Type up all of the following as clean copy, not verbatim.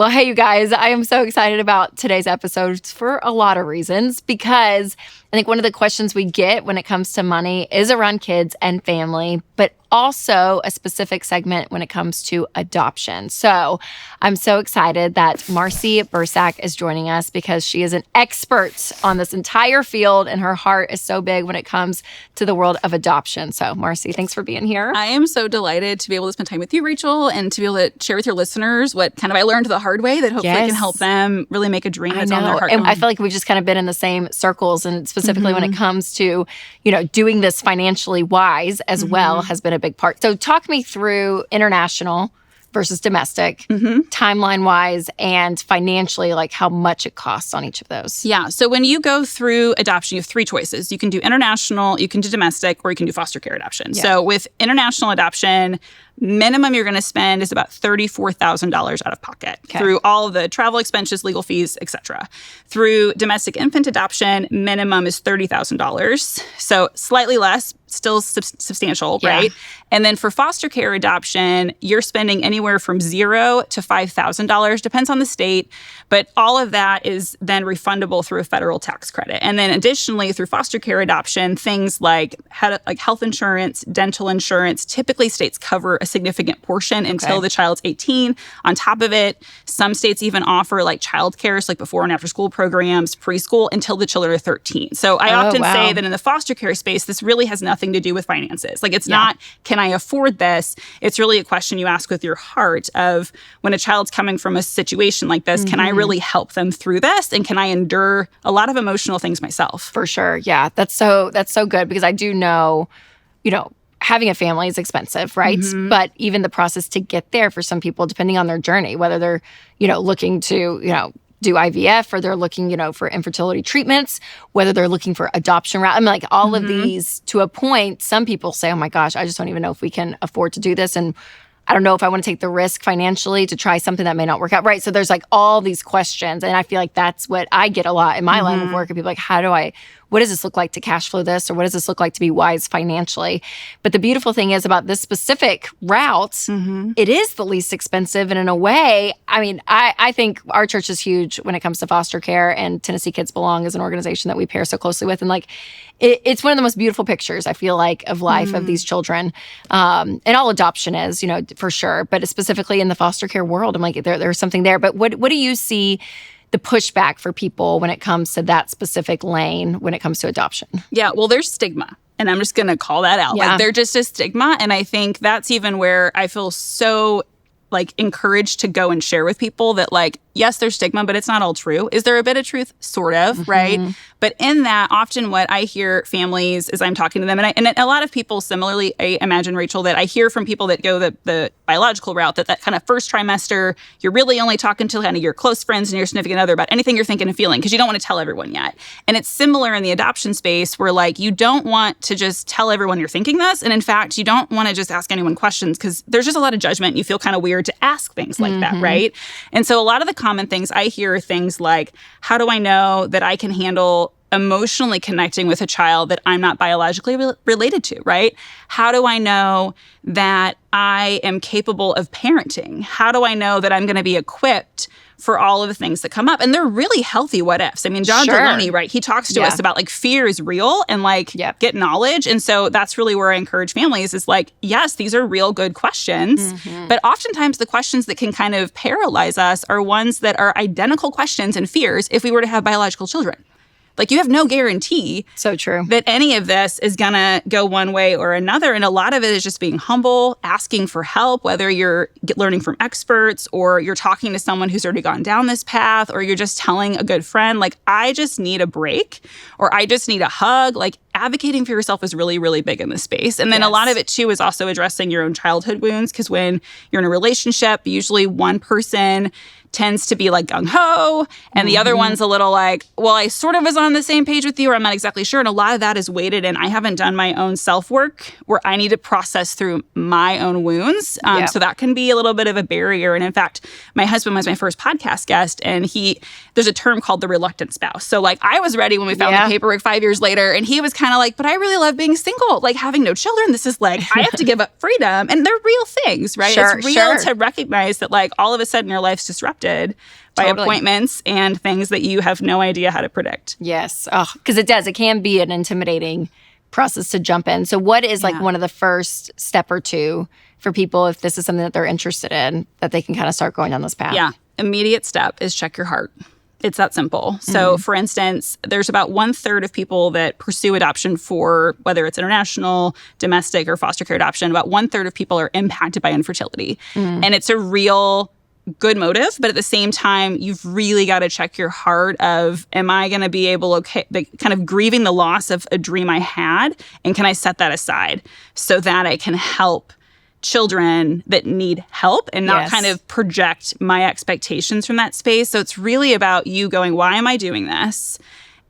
Well, hey, you guys, I am so excited about today's episode for a lot of reasons, because I think one of the questions we get when it comes to money is around kids and family, but also a specific segment when it comes to adoption. So I'm so excited that Marcy Bursac is joining us because she is an expert on this entire field and her heart is so big when it comes to the world of adoption. So Marcy, thanks for being here. I am so delighted to be able to spend time with you, Rachel, and to be able to share with your listeners what kind of I learned the hard way that hopefully can help them really make a dream that's on their heart. And I feel like we've just kind of been in the same circles, and specifically when it comes to, doing this financially wise as well has been a big part. So talk me through international versus domestic, timeline-wise, and financially, like how much it costs on each of those. Yeah. So when you go through adoption, you have three choices. You can do international, you can do domestic, or you can do foster care adoption. Yeah. So with international adoption, minimum you're going to spend is about $34,000 out of pocket through all of the travel expenses, legal fees, etc. Through domestic infant adoption, minimum is $30,000. So slightly less, still substantial, right? And then for foster care adoption, you're spending anywhere from $0 to $5,000, depends on the state. But all of that is then refundable through a federal tax credit. And then additionally, through foster care adoption, things like health insurance, dental insurance, typically states cover a significant portion until the child's 18. On top of it, some states even offer like childcare, so like before and after school programs, preschool, until the children are 13. So I often say that in the foster care space, this really has nothing to do with finances. Like it's not, can I afford this? It's really a question you ask with your heart of when a child's coming from a situation like this, can I really help them through this? And can I endure a lot of emotional things myself? For sure. Yeah. That's so good, because I do know, having a family is expensive, right? But even the process to get there for some people, depending on their journey, whether they're, looking to, do IVF, or they're looking, for infertility treatments, whether they're looking for adoption route. I mean, like all of these, to a point, some people say, oh my gosh, I just don't even know if we can afford to do this. And I don't know if I want to take the risk financially to try something that may not work out, right? So there's like all these questions. And I feel like that's what I get a lot in my line of work. And people like, what does this look like to cash flow this? Or what does this look like to be wise financially? But the beautiful thing is about this specific route, it is the least expensive. And in a way, I mean, I think our church is huge when it comes to foster care, and Tennessee Kids Belong is an organization that we pair so closely with. And like, it's one of the most beautiful pictures, I feel like, of life of these children. And all adoption is, for sure. But specifically in the foster care world, I'm like, there's something there. But what do you see the pushback for people when it comes to that specific lane when it comes to adoption? Yeah, well, there's stigma. And I'm just going to call that out. Like, there's just a stigma. And I think that's even where I feel so encouraged to go and share with people that yes, there's stigma, but it's not all true. Is there a bit of truth? Sort of, right? But in that, often what I hear families as I'm talking to them, and a lot of people similarly, I imagine, Rachel, that I hear from people that go the biological route, that kind of first trimester, you're really only talking to kind of your close friends and your significant other about anything you're thinking and feeling, because you don't want to tell everyone yet. And it's similar in the adoption space where you don't want to just tell everyone you're thinking this. And in fact, you don't want to just ask anyone questions because there's just a lot of judgment. You feel kind of weird to ask things like that, right? And so a lot of the common things I hear are things like, how do I know that I can handle emotionally connecting with a child that I'm not biologically related to, right? How do I know that I am capable of parenting? How do I know that I'm going to be equipped for all of the things that come up? And they're really healthy what ifs. I mean, John Deloney, right? He talks to us about fear is real and get knowledge. And so that's really where I encourage families is yes, these are real good questions. But oftentimes the questions that can kind of paralyze us are ones that are identical questions and fears if we were to have biological children. You have no guarantee so true that any of this is going to go one way or another. And a lot of it is just being humble, asking for help, whether you're learning from experts or you're talking to someone who's already gone down this path, or you're just telling a good friend, I just need a break, or I just need a hug. Advocating for yourself is really, really big in this space. And then a lot of it, too, is also addressing your own childhood wounds, because when you're in a relationship, usually one person tends to be gung-ho, and the other one's a little well, I sort of was on the same page with you, or I'm not exactly sure. And a lot of that is weighted, and I haven't done my own self-work where I need to process through my own wounds. So that can be a little bit of a barrier. And in fact, my husband was my first podcast guest, and there's a term called the reluctant spouse. So I was ready when we found the paperwork 5 years later, and he was kind kind of like, but I really love being single, like having no children. This is like, I have to give up freedom. And they're real things, right? Sure, it's real to recognize that like all of a sudden your life's disrupted by appointments and things that you have no idea how to predict. Yes. Oh, because it does. It can be an intimidating process to jump in. So what is like one of the first step or two for people if this is something that they're interested in, that they can kind of start going down this path? Yeah. Immediate step is check your heart. It's that simple. So, for instance, there's about 1/3 of people that pursue adoption for whether it's international, domestic, or foster care adoption. About 1/3 of people are impacted by infertility. And it's a real good motive, but at the same time, you've really got to check your heart of, am I going to be able to kind of grieving the loss of a dream I had, and can I set that aside so that I can help children that need help and not kind of project my expectations from that space. So it's really about you going, why am I doing this?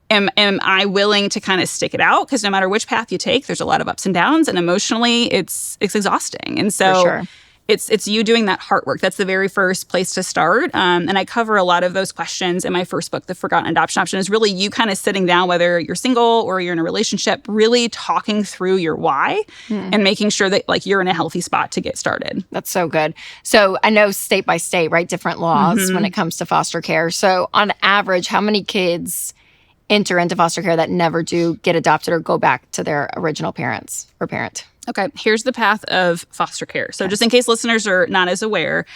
Am I willing to kind of stick it out? Because no matter which path you take, there's a lot of ups and downs, and emotionally it's exhausting. And so it's you doing that heart work. That's the very first place to start. And I cover a lot of those questions in my first book, The Forgotten Adoption Option, is really you kind of sitting down, whether you're single or you're in a relationship, really talking through your why and making sure that like you're in a healthy spot to get started. That's so good. So I know state by state, right? Different laws when it comes to foster care. So on average, how many kids enter into foster care that never do get adopted or go back to their original parents or parent? Okay, here's the path of foster care. So just in case listeners are not as aware,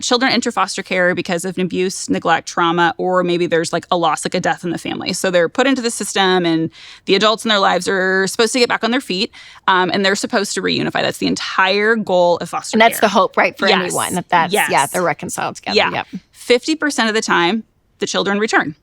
children enter foster care because of abuse, neglect, trauma, or maybe there's like a loss, like a death in the family. So they're put into the system and the adults in their lives are supposed to get back on their feet and they're supposed to reunify. That's the entire goal of foster care. And that's the hope, right, for anyone. They're reconciled together. Yeah. Yep. 50% of the time, the children return.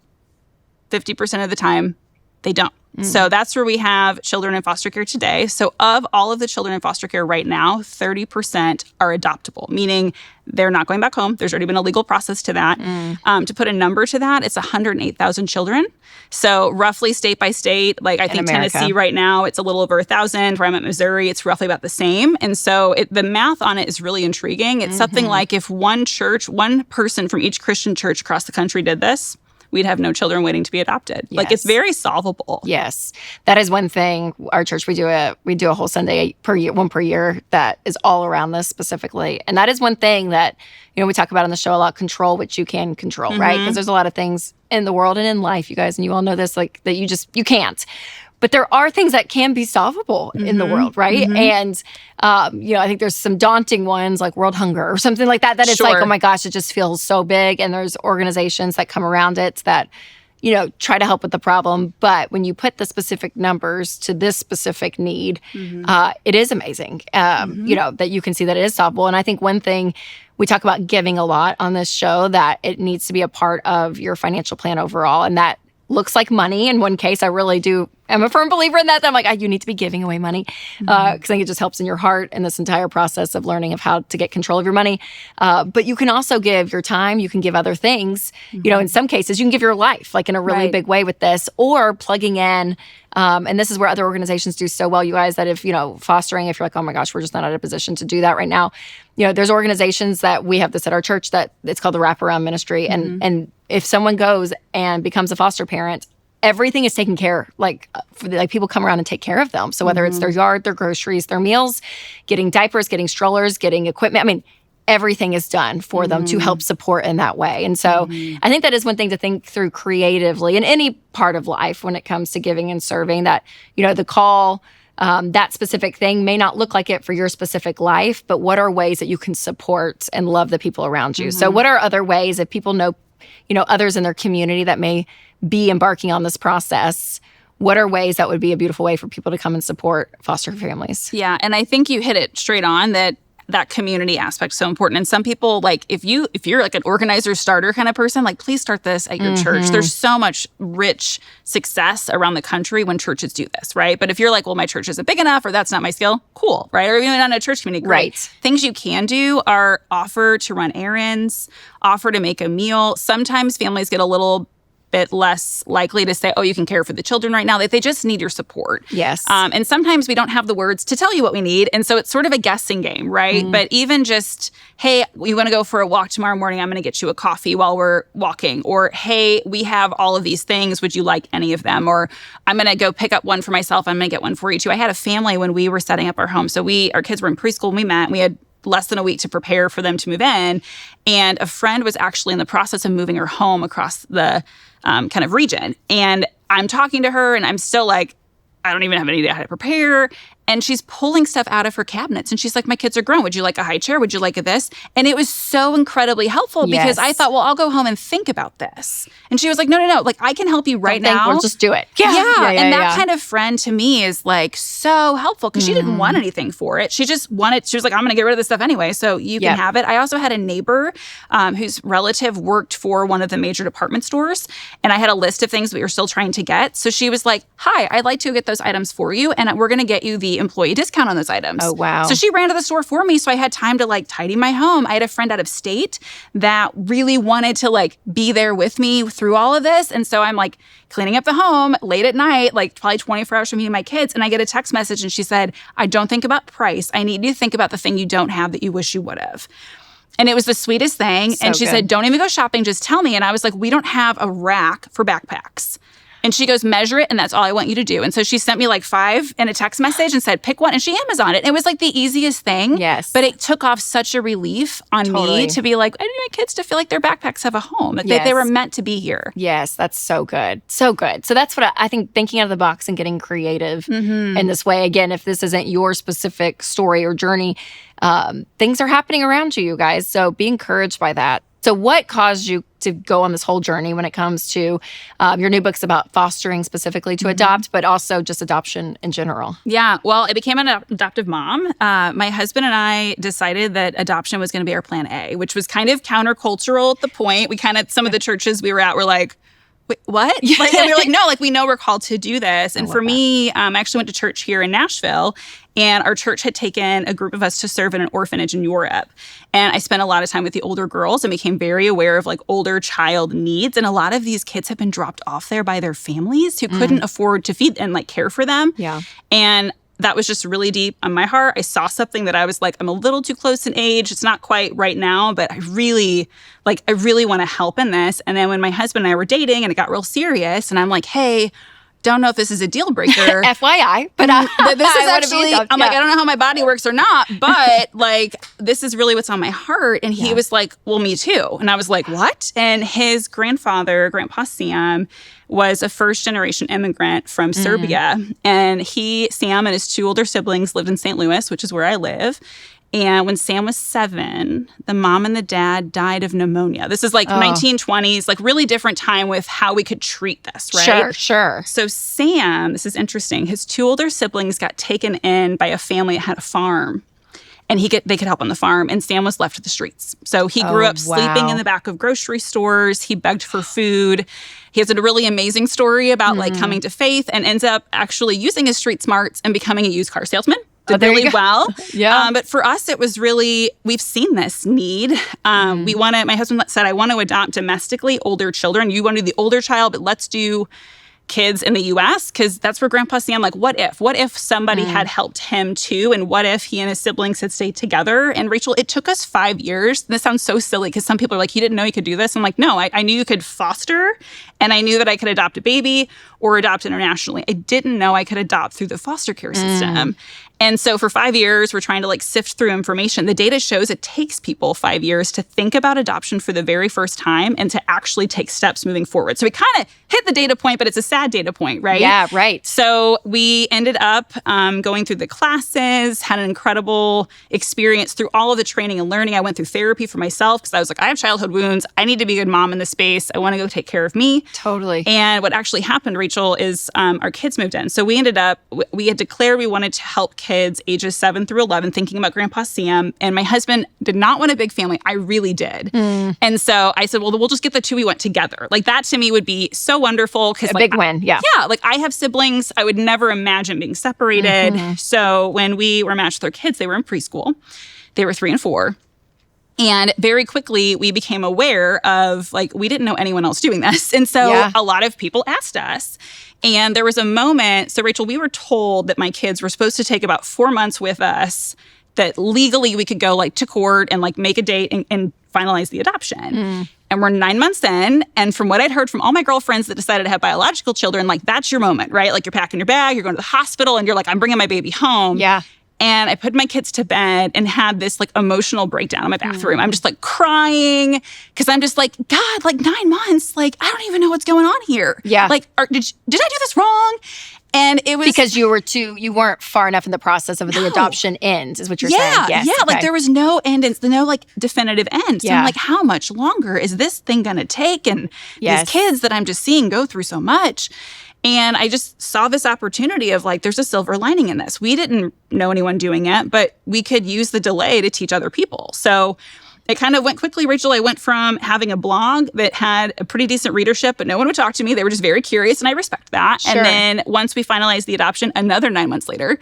50% of the time, they don't. So that's where we have children in foster care today. So of all of the children in foster care right now, 30% are adoptable, meaning they're not going back home. There's already been a legal process to that. To put a number to that, it's 108,000 children. So roughly state by state, like I think Tennessee right now, it's a little over 1,000. Where I'm at Missouri, it's roughly about the same. And so the math on it is really intriguing. It's something like if one person from each Christian church across the country did this, we'd have no children waiting to be adopted. Like it's very solvable. Yes. That is one thing. Our church, we do a whole Sunday one per year that is all around this specifically. And that is one thing that, we talk about on the show a lot, control what you can control, right? Because there's a lot of things in the world and in life, you guys, and you all know this, like that you can't. But there are things that can be solvable in the world, right? And, I think there's some daunting ones like world hunger or something like that it's like, oh my gosh, it just feels so big. And there's organizations that come around it that, try to help with the problem. But when you put the specific numbers to this specific need, it is amazing, that you can see that it is solvable. And I think one thing we talk about giving a lot on this show, that it needs to be a part of your financial plan overall. And that looks like money. In one case, I really do. I'm a firm believer in that. I'm like, you need to be giving away money because I think it just helps in your heart in this entire process of learning of how to get control of your money. But you can also give your time. You can give other things. In some cases, you can give your life, like in a really big way with this, or plugging in. And this is where other organizations do so well, you guys, that if, fostering, if you're like, oh my gosh, we're just not in a position to do that right now. There's organizations that we have this at our church that it's called the Wraparound Ministry. And if someone goes and becomes a foster parent, everything is taken care. Like people come around and take care of them. So whether it's their yard, their groceries, their meals, getting diapers, getting strollers, getting equipment, everything is done for them to help support in that way. And so I think that is one thing to think through creatively in any part of life when it comes to giving and serving, that, the call, that specific thing may not look like it for your specific life, but what are ways that you can support and love the people around you? So what are other ways, if people know, others in their community that may be embarking on this process, what are ways that would be a beautiful way for people to come and support foster families? Yeah, and I think you hit it straight on, that community aspect is so important. And some people, like if you're like an organizer starter kind of person, like please start this at your church. There's so much rich success around the country when churches do this, right? But if you're like, well, my church isn't big enough or that's not my skill, cool, right? Or even not in a church community, great. Right. Things you can do are offer to run errands, offer to make a meal. Sometimes families get a little bit less likely to say, oh, you can care for the children right now. They just need your support. Yes. And sometimes we don't have the words to tell you what we need. And so it's sort of a guessing game, right? But even just, hey, you want to go for a walk tomorrow morning? I'm going to get you a coffee while we're walking. Or, hey, we have all of these things. Would you like any of them? Or I'm going to go pick up one for myself. I'm going to get one for you too. I had a family when we were setting up our home. So our kids were in preschool when we met. And we had less than a week to prepare for them to move in. And a friend was actually in the process of moving her home across the kind of region. And I'm talking to her and I'm still like, I don't even have any idea how to prepare. And she's pulling stuff out of her cabinets. And she's like, my kids are grown. Would you like a high chair? Would you like a this? And it was so incredibly helpful because I thought, well, I'll go home and think about this. And she was like, no. Like, I can help you right now. We'll just do it. Yeah. And that kind of friend to me is like so helpful because she didn't want anything for it. She was like, I'm going to get rid of this stuff anyway. So you can have it. I also had a neighbor whose relative worked for one of the major department stores. And I had a list of things we were still trying to get. So she was like, hi, I'd like to get those items for you. And we're going to get you the employee discount on those items. Oh, wow. So she ran to the store for me. So I had time to like tidy my home. I had a friend out of state that really wanted to like be there with me through all of this. And so I'm like cleaning up the home late at night, like probably 24 hours from me and my kids. And I get a text message and she said, I don't think about price. I need you to think about the thing you don't have that you wish you would have. And it was the sweetest thing. So and she good. said, don't even go shopping. Just tell me. And I was like, we don't have a rack for backpacks. And she goes, measure it, and that's all I want you to do. And so she sent me like 5 in a text message and said, pick one. And she Amazoned it. And it was like the easiest thing. Yes. But it took off such a relief on me to be like, I need my kids to feel like their backpacks have a home. That they were meant to be here. Yes, that's so good. So good. So that's what I think, thinking out of the box and getting creative in this way. Again, if this isn't your specific story or journey, things are happening around you guys. So be encouraged by that. So what caused you to go on this whole journey when it comes to your new book's about fostering specifically to adopt, but also just adoption in general? Yeah, well, it became an adoptive mom. My husband and I decided that adoption was going to be our plan A, which was kind of countercultural at the point. We kind of, some of the churches we were at were like, wait, what? Like, and we were like, no, like we know we're called to do this. And for me, I actually went to church here in Nashville, and our church had taken a group of us to serve in an orphanage in Europe. And I spent a lot of time with the older girls and became very aware of like older child needs. And a lot of these kids have been dropped off there by their families who couldn't afford to feed and like care for them. Yeah. And that was just really deep on my heart. I saw something that I was like, I'm a little too close in age. It's not quite right now, but I really want to help in this. And then when my husband and I were dating and it got real serious, and I'm like, hey, don't know if this is a deal breaker. FYI, but this is actually, I'm like, I don't know how my body works or not, but like, this is really what's on my heart. And he was like, well, me too. And I was like, what? And his grandfather, Grandpa Sam, was a first-generation immigrant from Serbia. And Sam and his 2 older siblings lived in St. Louis, which is where I live. And when Sam was 7, the mom and the dad died of pneumonia. This is like 1920s, like really different time with how we could treat this, right? Sure. So Sam, this is interesting, his 2 older siblings got taken in by a family that had a farm. And they could help on the farm, and Sam was left to the streets. So he grew up sleeping in the back of grocery stores. He begged for food. He has a really amazing story about like coming to faith and ends up actually using his street smarts and becoming a used car salesman. Did really well. But for us, it was really, we've seen this need. My husband said, I want to adopt domestically older children. You want to do the older child, but let's do kids in the U.S. because that's where Grandpa Sam, like, what if somebody had helped him too? And what if he and his siblings had stayed together? And Rachel, it took us 5 years. This sounds so silly because some people are like, you didn't know you could do this. I'm like, no, I knew you could foster, and I knew that I could adopt a baby or adopt internationally. I didn't know I could adopt through the foster care system. And so for 5 years, we're trying to like sift through information. The data shows it takes people 5 years to think about adoption for the very first time and to actually take steps moving forward. So we kind of hit the data point, but it's a sad data point, right? Yeah, right. So we ended up going through the classes, had an incredible experience through all of the training and learning. I went through therapy for myself because I was like, I have childhood wounds. I need to be a good mom in this space. I want to go take care of me. Totally. And what actually happened, Rachel, is our kids moved in. So we had declared we wanted to help kids ages 7 through 11, thinking about Grandpa Sam. And my husband did not want a big family. I really did. And so I said, well, we'll just get the 2 we want together. Like that to me would be so wonderful. A big win, yeah. Yeah, like I have siblings. I would never imagine being separated. So when we were matched with our kids, they were in preschool. They were 3 and 4. And very quickly, we became aware of, like, we didn't know anyone else doing this. And so a lot of people asked us. And there was a moment, so Rachel, we were told that my kids were supposed to take about 4 months with us, that legally we could go, like, to court and, like, make a date and finalize the adoption. And we're 9 months in. And from what I'd heard from all my girlfriends that decided to have biological children, like, that's your moment, right? Like, you're packing your bag, you're going to the hospital, and you're like, I'm bringing my baby home. Yeah. And I put my kids to bed and had this, like, emotional breakdown in my bathroom. I'm just, like, crying because I'm just like, God, like, 9 months, like, I don't even know what's going on here. Yeah. Like, did I do this wrong? And it was because you weren't far enough in the process of the adoption end, is what you're saying. Yes. Yeah. Okay. Like, there was no end, no, like, definitive end. So Yeah. I'm like, how much longer is this thing going to take? And these kids that I'm just seeing go through so much. And I just saw this opportunity of, like, there's a silver lining in this. We didn't know anyone doing it, but we could use the delay to teach other people. So it kind of went quickly, Rachel. I went from having a blog that had a pretty decent readership, but no one would talk to me. They were just very curious, and I respect that. Sure. And then once we finalized the adoption, another 9 months later,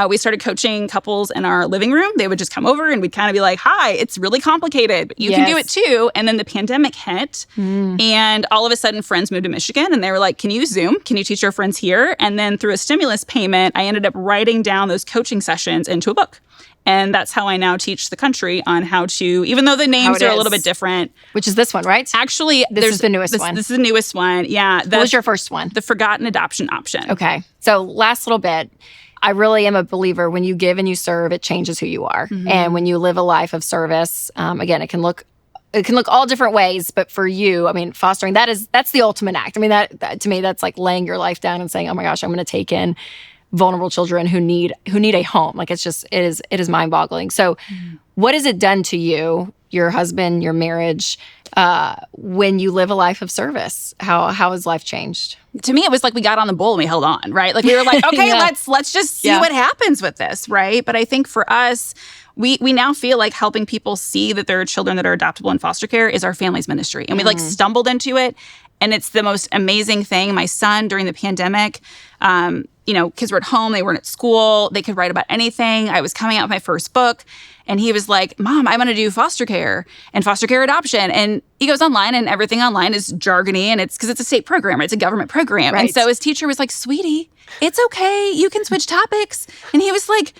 we started coaching couples in our living room. They would just come over, and we'd kind of be like, hi, it's really complicated, but you can do it too. And then the pandemic hit, and all of a sudden, friends moved to Michigan, and they were like, can you Zoom? Can you teach our friends here? And then through a stimulus payment, I ended up writing down those coaching sessions into a book. And that's how I now teach the country on how to, even though the names are a little bit different. Which is this one, right? Actually, this is the newest one. This is the newest one. Yeah. What was your first one? The Forgotten Adoption Option. Okay. So last little bit. I really am a believer when you give and you serve, it changes who you are. And when you live a life of service, again, it can look all different ways, but for you, I mean, fostering, that's the ultimate act. I mean, that to me, that's like laying your life down and saying, oh my gosh, I'm going to take in vulnerable children who need a home. Like, it is mind-boggling. So what has it done to you, your husband, your marriage, when you live a life of service? How has life changed? To me, it was like we got on the bull and we held on, right? Like, we were like, okay, let's just see what happens with this, right? But I think for us, we now feel like helping people see that there are children that are adoptable in foster care is our family's ministry. And we, like, stumbled into it. And it's the most amazing thing. My son, during the pandemic, kids were at home, they weren't at school, they could write about anything. I was coming out with my first book, and he was like, Mom, I'm going to do foster care and foster care adoption. And he goes online, and everything online is jargony, and it's because it's a state program, it's a government program. Right. And so his teacher was like, sweetie, it's okay, you can switch topics. And he was like,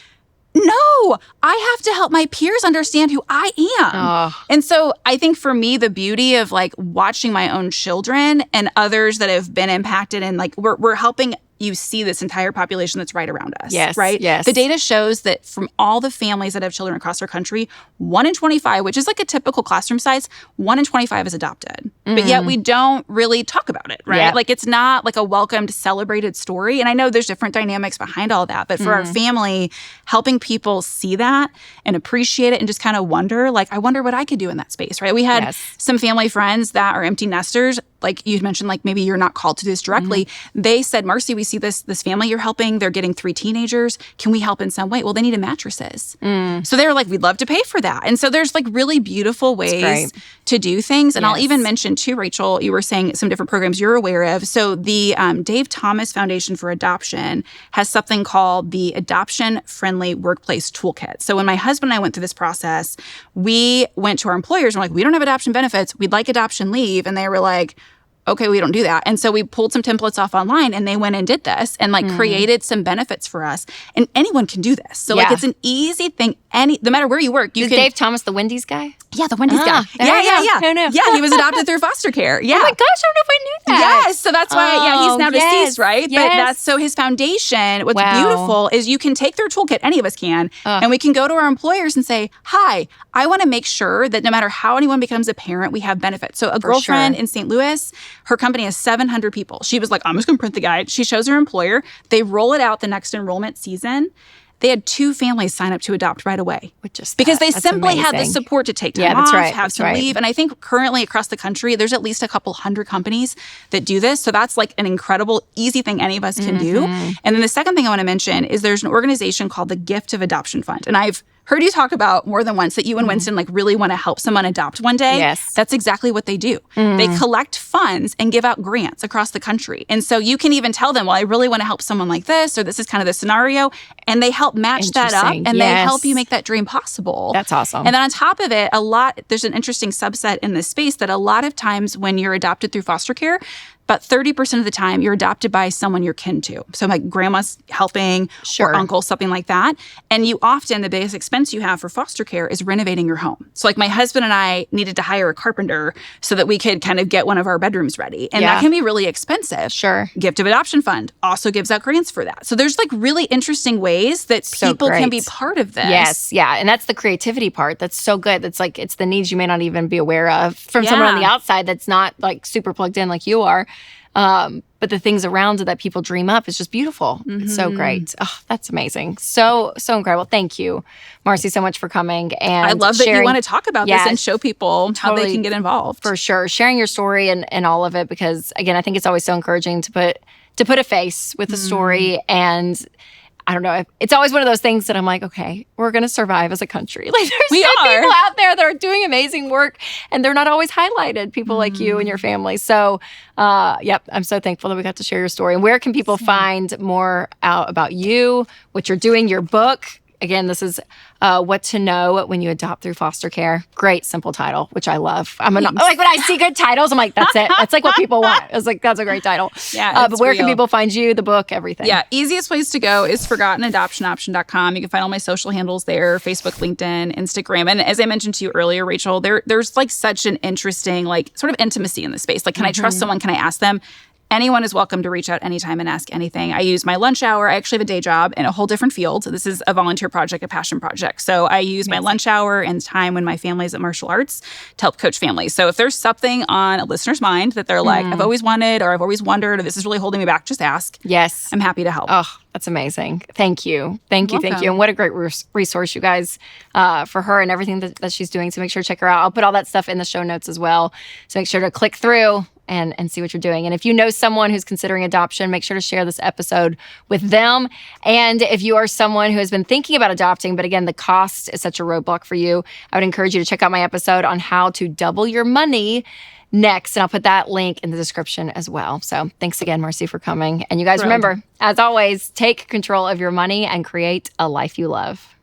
no, I have to help my peers understand who I am. Oh. And so I think for me, the beauty of, like, watching my own children and others that have been impacted, and, like, we're helping you see this entire population that's right around us. Yes, right? Yes. The data shows that from all the families that have children across our country, 1 in 25, which is like a typical classroom size, 1 in 25 is adopted. But yet we don't really talk about it, right? Yeah. Like, it's not like a welcomed, celebrated story. And I know there's different dynamics behind all that. But for our family, helping people see that and appreciate it and just kind of wonder, like, I wonder what I could do in that space, right? We had some family friends that are empty nesters. Like you mentioned, like, maybe you're not called to do this directly. They said, Marcy, we see this family you're helping. They're getting 3 teenagers. Can we help in some way? Well, they needed mattresses. So they were like, we'd love to pay for that. And so there's, like, really beautiful ways to do things. And I'll even mention too, Rachel, you were saying some different programs you're aware of. So the Dave Thomas Foundation for Adoption has something called the Adoption Friendly Workplace Toolkit. So when my husband and I went through this process, we went to our employers and we're like, we don't have adoption benefits. We'd like adoption leave. And they were like, okay, we don't do that. And so we pulled some templates off online, and they went and did this and, like, created some benefits for us. And anyone can do this. So like, it's an easy thing. No matter where you work, you can. Dave Thomas the Wendy's guy? Yeah, the Wendy's guy. Yeah. No. Yeah, he was adopted through foster care. Yeah. Oh my gosh, I don't know if I knew that. Yes, so that's why, he's now deceased, right? Yes. But that's, so his foundation, what's beautiful is you can take their toolkit, any of us can, and we can go to our employers and say, hi, I want to make sure that no matter how anyone becomes a parent, we have benefits. So a girlfriend in St. Louis, her company has 700 people. She was like, I'm just going to print the guide. She shows her employer. They roll it out the next enrollment season. They had 2 families sign up to adopt right away. Because they simply had the support to take time off, have some leave. And I think currently across the country, there's at least a couple hundred companies that do this. So that's, like, an incredible, easy thing any of us can do. And then the second thing I want to mention is there's an organization called the Gift of Adoption Fund. And I've heard you talk about more than once that you and Winston like really want to help someone adopt one day. Yes. That's exactly what they do. They collect funds and give out grants across the country. And so you can even tell them, well, I really want to help someone like this, or this is kind of the scenario. And they help match that up and they help you make that dream possible. That's awesome. And then on top of it, there's an interesting subset in this space that a lot of times when you're adopted through foster care, about 30% of the time, you're adopted by someone you're kin to. So like grandma's helping or uncle, something like that. And you often, the biggest expense you have for foster care is renovating your home. So like my husband and I needed to hire a carpenter so that we could kind of get one of our bedrooms ready. And that can be really expensive. Sure. Gift of Adoption Fund also gives out grants for that. So there's like really interesting ways that people can be part of this. Yes. Yeah. And that's the creativity part. That's so good. That's like, it's the needs you may not even be aware of from someone on the outside that's not like super plugged in like you are. But the things around it that people dream up is just beautiful. It's so great. Oh, that's amazing. So incredible. Thank you, Marcy, so much for coming. And I love that you want to talk about this and show people how they can get involved. For sure. Sharing your story and all of it, because again, I think it's always so encouraging to put a face with a story. And I don't know. It's always one of those things that I'm like, okay, we're going to survive as a country. Like there's people out there that are doing amazing work and they're not always highlighted, people like you and your family. So, I'm so thankful that we got to share your story. And where can people find more out about you, what you're doing, your book? Again, this is What to Know When You Adopt Through Foster Care. Great, simple title, which I love. Like when I see good titles, I'm like, that's it. That's like what people want. It's like, that's a great title. Yeah, but where can people find you, the book, everything? Yeah, easiest place to go is ForgottenAdoptionOption.com. You can find all my social handles there, Facebook, LinkedIn, Instagram. And as I mentioned to you earlier, Rachel, there's like such an interesting like sort of intimacy in this space. Like, can I trust someone? Can I ask them? Anyone is welcome to reach out anytime and ask anything. I use my lunch hour. I actually have a day job in a whole different field. This is a volunteer project, a passion project. So I use my lunch hour and time when my family's at martial arts to help coach families. So if there's something on a listener's mind that they're like, I've always wanted, or I've always wondered, or this is really holding me back, just ask. Yes. I'm happy to help. Oh, that's amazing. Thank you. Thank you. And what a great resource, you guys, for her and everything that she's doing. So make sure to check her out. I'll put all that stuff in the show notes as well. So make sure to click through and see what you're doing. And if you know someone who's considering adoption, make sure to share this episode with them. And if you are someone who has been thinking about adopting, but again, the cost is such a roadblock for you, I would encourage you to check out my episode on how to double your money next. And I'll put that link in the description as well. So thanks again, Marcy, for coming. And you guys remember, as always, take control of your money and create a life you love.